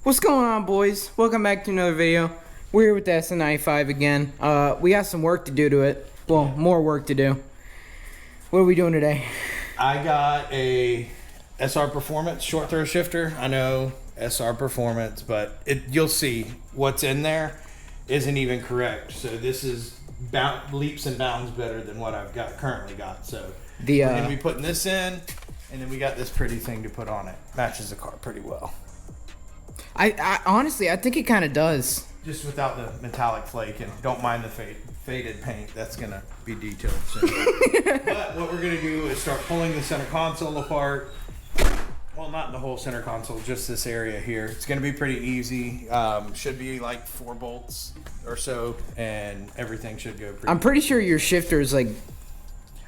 What's going on, boys? Welcome back to another video. We're here with the SN95 again. We got some work to do to it. Well, more work to do. What are we doing today? I got a SR Performance short throw shifter. I know SR Performance, but you'll see what's in there isn't even correct. So this is leaps and bounds better than what I've currently got. So we're gonna be putting this in, and then we got this pretty thing to put on it. Matches the car pretty well. I honestly, I think it kind of does. Just without the metallic flake, and don't mind the faded paint. That's gonna be detailed soon. But what we're gonna do is start pulling the center console apart. Well, not the whole center console, just this area here. It's gonna be pretty easy. Should be like 4 bolts or so, and everything should go pretty. I'm pretty sure your shifter is like.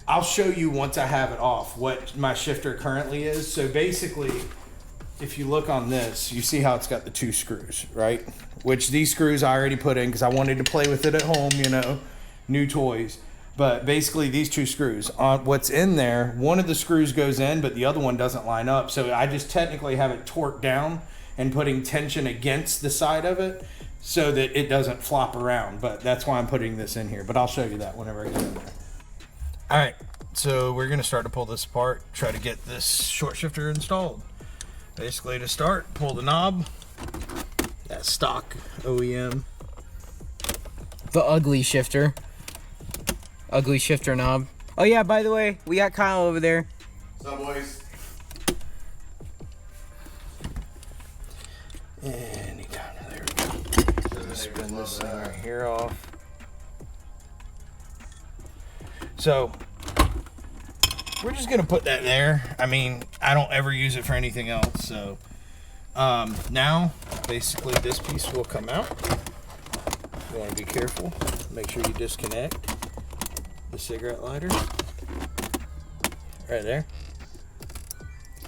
I'll show you once I have it off what my shifter currently is. So basically, if you look on this, you see how it's got the 2 screws, right? Which these screws I already put in because I wanted to play with it at home, you know, new toys. But basically these 2 screws, on what's in there, one of the screws goes in, but the other one doesn't line up. So I just technically have it torqued down and putting tension against the side of it so that it doesn't flop around. But that's why I'm putting this in here. But I'll show you that whenever I get in there. All right, so we're gonna start to pull this apart, try to get this short shifter installed. Basically, to start, pull the knob. That stock OEM. The ugly shifter. Ugly shifter knob. Oh yeah, by the way, we got Kyle over there. What's up, boys? Anytime, there we go. Just spin this thing right here off. So, we're just gonna put that there. I mean, I don't ever use it for anything else, so now basically this piece will come out. You want to be careful. Make sure you disconnect the cigarette lighter right there.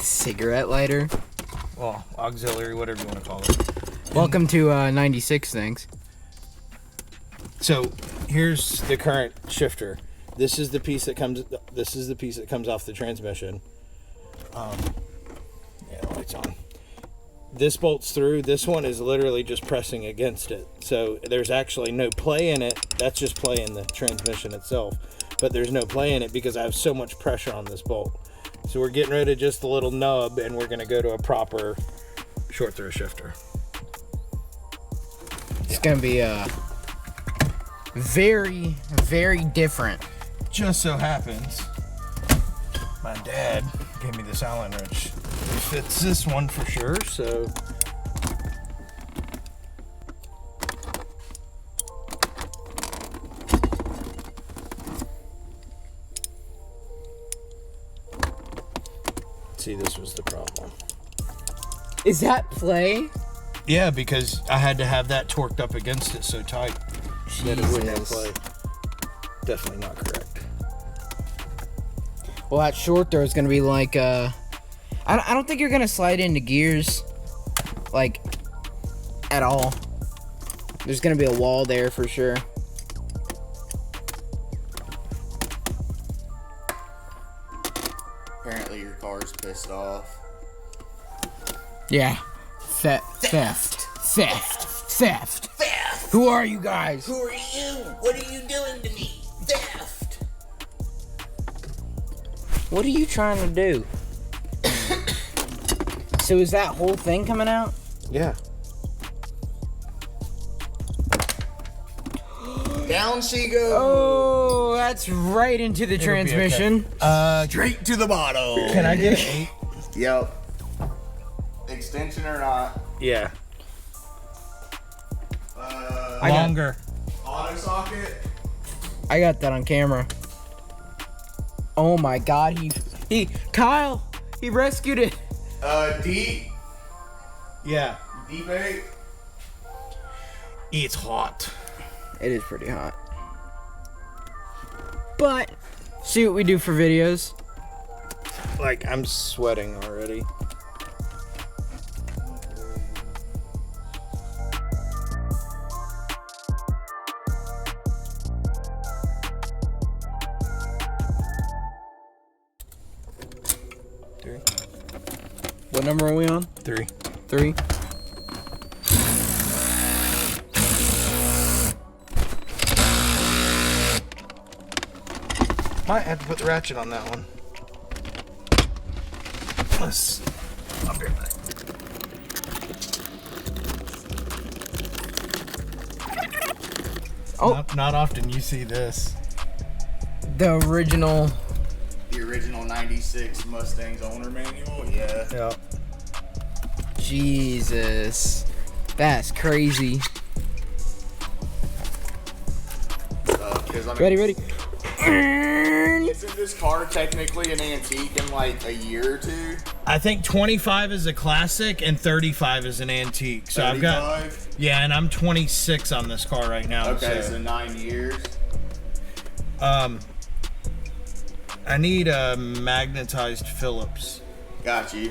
Cigarette lighter. Well, auxiliary, whatever you want to call it. Welcome to 96 things. So here's the current shifter. This is the piece that comes. This is the piece that comes off the transmission. Yeah, the light's on. This bolts through. This one is literally just pressing against it. So there's actually no play in it. That's just play in the transmission itself. But there's no play in it because I have so much pressure on this bolt. So we're getting rid of just the little nub, and we're going to go to a proper short throw shifter. It's gonna be very, very different. Just so happens, my dad gave me this Allen wrench. It fits this one for sure, so. See, this was the problem. Is that play? Yeah, because I had to have that torqued up against it so tight that it wouldn't have play. Definitely not correct. Well, that short throw is gonna be like I don't think you're gonna slide into gears like at all. There's gonna be a wall there for sure. Apparently your car's pissed off. Yeah. Theft. Who are you guys? Who are you? What are you doing to me? Theft! What are you trying to do? So is that whole thing coming out? Yeah. Down she goes! Oh, that's right into the transmission. Okay. Straight to the bottom! Can I get an 8? Yep. Extension or not? Yeah. Longer. Auto socket? I got that on camera. Oh my god, Kyle, he rescued it. Deep? Yeah. Deep 8? It's hot. It is pretty hot. But, see what we do for videos. Like, I'm sweating already. What number are we on? 3. 3. Might have to put the ratchet on that one. Let's. I'll be right back. Oh, Not often you see this. the original. The original 96 Mustang's owner manual, yeah. Yeah. Jesus. That's crazy. Because I mean, Ready. isn't this car technically an antique in like a year or two? I think 25 is a classic and 35 is an antique. So I've got 35? yeah, and I'm 26 on this car right now. Okay, so 9 years. I need a magnetized Phillips. Got you.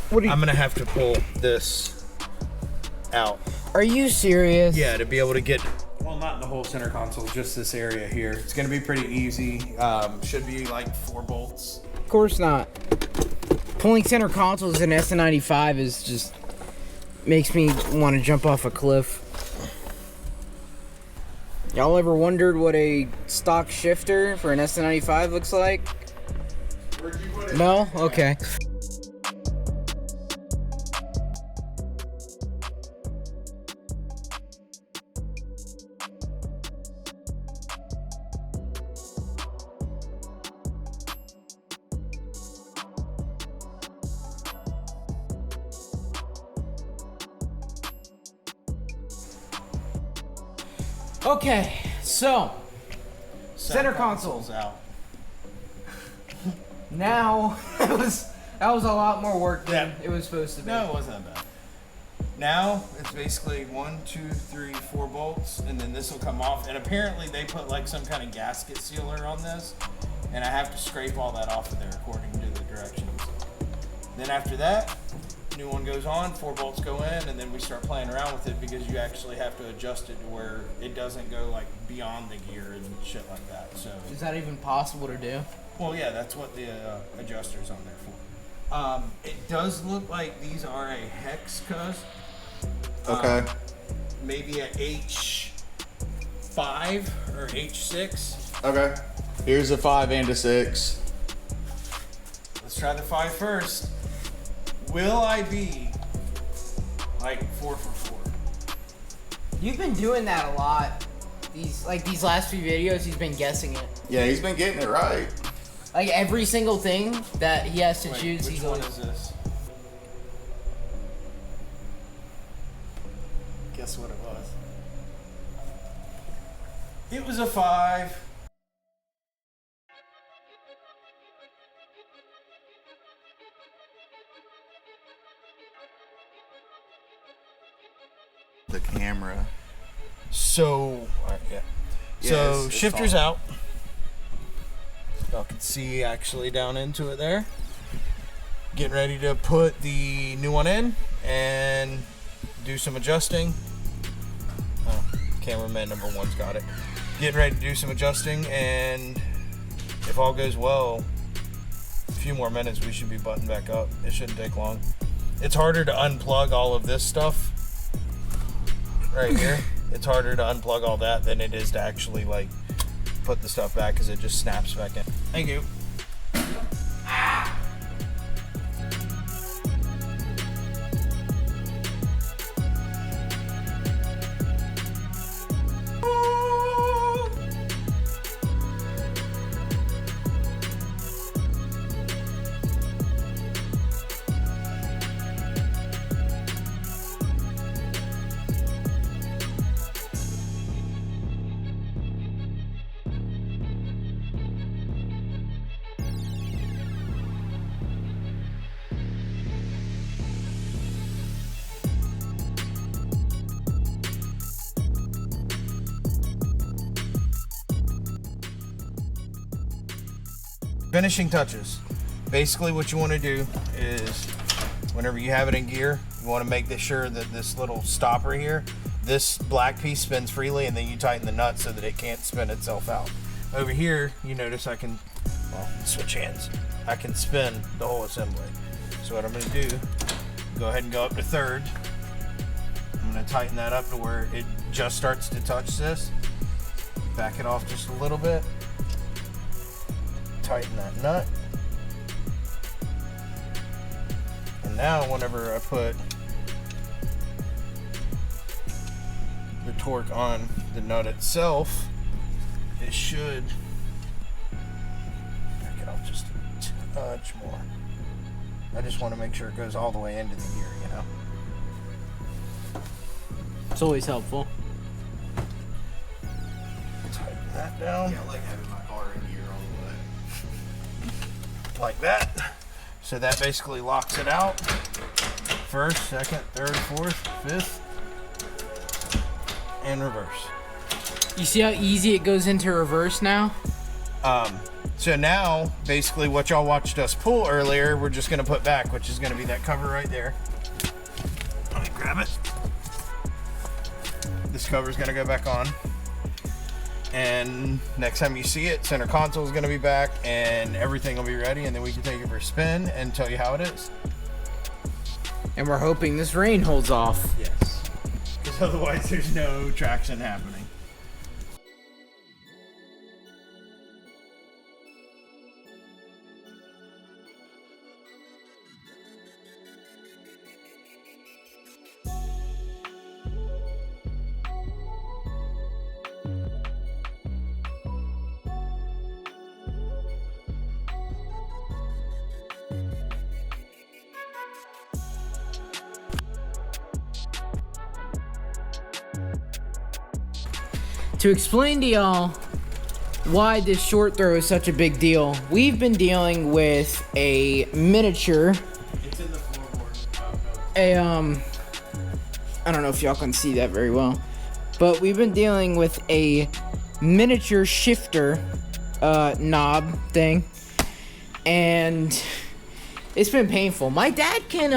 What I'm gonna have to pull this out. Are you serious? Yeah, to be able to get. Well, not the whole center console, just this area here. It's gonna be pretty easy. Should be like 4 bolts. Of course not. Pulling center consoles in S95 is just makes me want to jump off a cliff. Y'all ever wondered what a stock shifter for an S95 looks like? Where'd you put it? No? Okay. Okay, so center consoles out. now that was a lot more work than it was supposed to be. No, it wasn't that bad. Now it's basically 1, 2, 3, 4 bolts, and then this will come off. And apparently they put like some kind of gasket sealer on this, and I have to scrape all that off of there according to the directions. Then after that, new one goes on, 4 bolts go in, and then we start playing around with it because you actually have to adjust it to where it doesn't go like beyond the gear and shit like that. So Is that even possible to do? well, yeah, that's what the adjuster's on there for. It does look like these are a hex cuz. Okay. Maybe a H5 or H6. Okay. Here's a 5 and a 6. Let's try the 5 first. Will I be like 4 for 4? You've been doing that a lot. These last few videos, he's been guessing it. Yeah, he's been getting it right. Like every single thing that he has to choose, Which he's one like, is this? Guess what it was? It was a 5. The camera. So, yeah. Yeah, So it's shifter's fine. out. Y'all can see actually down into it there. Getting ready to put the new one in and do some adjusting. Oh, cameraman number 1's got it. Getting ready to do some adjusting, and if all goes well, a few more minutes we should be buttoned back up. It shouldn't take long. It's harder to unplug all of this stuff right here. It's harder to unplug all that than it is to actually like put the stuff back because it just snaps back in. Thank you. Finishing touches. Basically what you want to do is whenever you have it in gear, you want to make sure that this little stopper here, this black piece spins freely, and then you tighten the nut so that it can't spin itself out. Over here, you notice I can, well, switch hands. I can spin the whole assembly. So what I'm going to do, go ahead and go up to 3rd. I'm going to tighten that up to where it just starts to touch this. Back it off just a little bit. tighten that nut. And now whenever I put the torque on the nut itself, it should back it off just a touch more. I just want to make sure it goes all the way into the gear, you know. It's always helpful. Tighten that down. Yeah, I like having my car in gear all the way. Like that. So that basically locks it out. First, second, third, fourth, fifth, and reverse. You see how easy it goes into reverse now? So now, basically what y'all watched us pull earlier, we're just gonna put back, which is gonna be that cover right there. Let me grab it. This cover's gonna go back on. And next time you see it, center console is gonna be back and everything will be ready, and then we can take it for a spin and tell you how it is. And we're hoping this rain holds off. Yes. Because otherwise there's no traction happening. To explain to y'all why this short throw is such a big deal, we've been dealing with a miniature, It's in the floorboard. I don't know if y'all can see that very well, but we've been dealing with a miniature shifter knob thing, and it's been painful. My dad can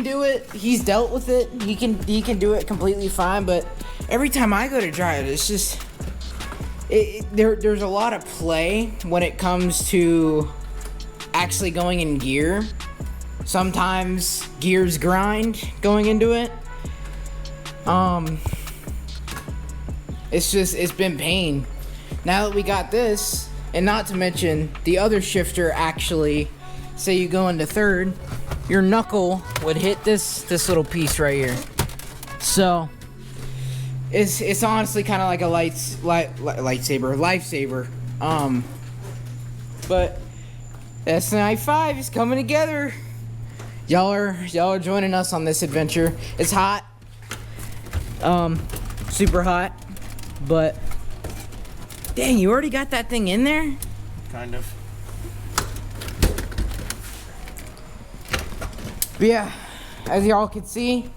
do it. He's dealt with it. He can do it completely fine, but every time I go to drive, it's just there's a lot of play when it comes to actually going in gear. Sometimes gears grind going into it. It's been pain. Now that we got this, and not to mention the other shifter actually, say you go into third, your knuckle would hit this little piece right here. So it's honestly kind of like a lifesaver. But S95 is coming together. Y'all are joining us on this adventure. It's hot, super hot, but dang, you already got that thing in there? Kind of. But yeah, as y'all can see,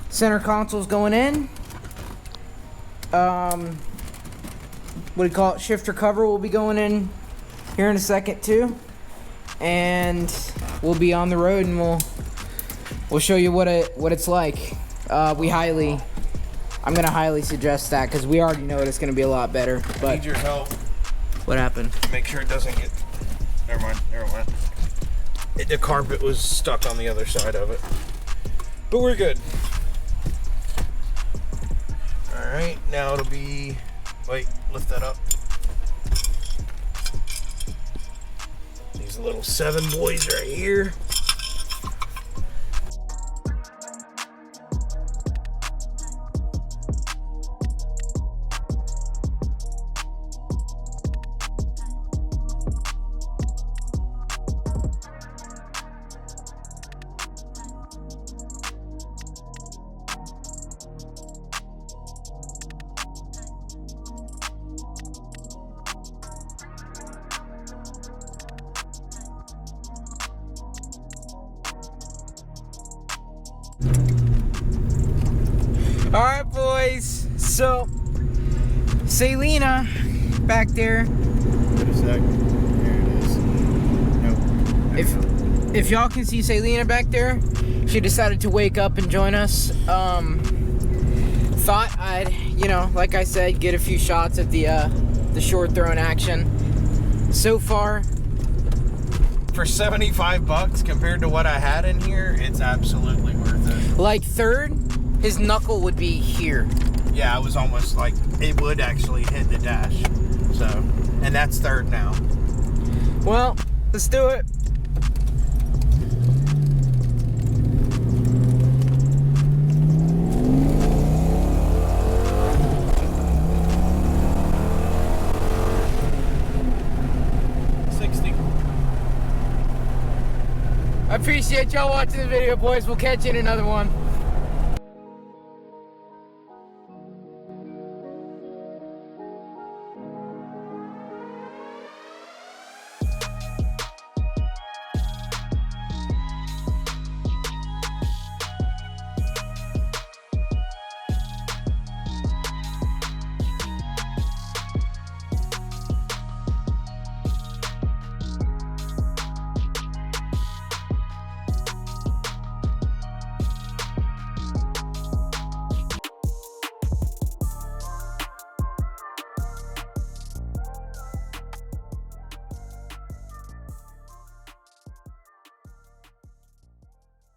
center console's going in. What do you call it? Shifter cover will be going in here in a second too, and we'll be on the road and we'll show you what it's like. I'm gonna highly suggest that because we already know it's gonna be a lot better. I But need your help. what happened? Make sure it doesn't get. Never mind. The carpet was stuck on the other side of it. But we're good. Alright, now it'll be. Wait, lift that up. These little 7 boys right here. Alright, boys. So, Selena back there. Wait a sec. There it is. Nope. If y'all can see Selena back there, she decided to wake up and join us. Thought I'd, like I said, get a few shots of the short throw in action. So far, For $75 compared to what I had in here, it's absolutely worth it. like third, his knuckle would be here. Yeah, I was almost like, it would actually hit the dash. So, and that's third now. Well, let's do it. I appreciate y'all watching the video, boys. We'll catch you in another one.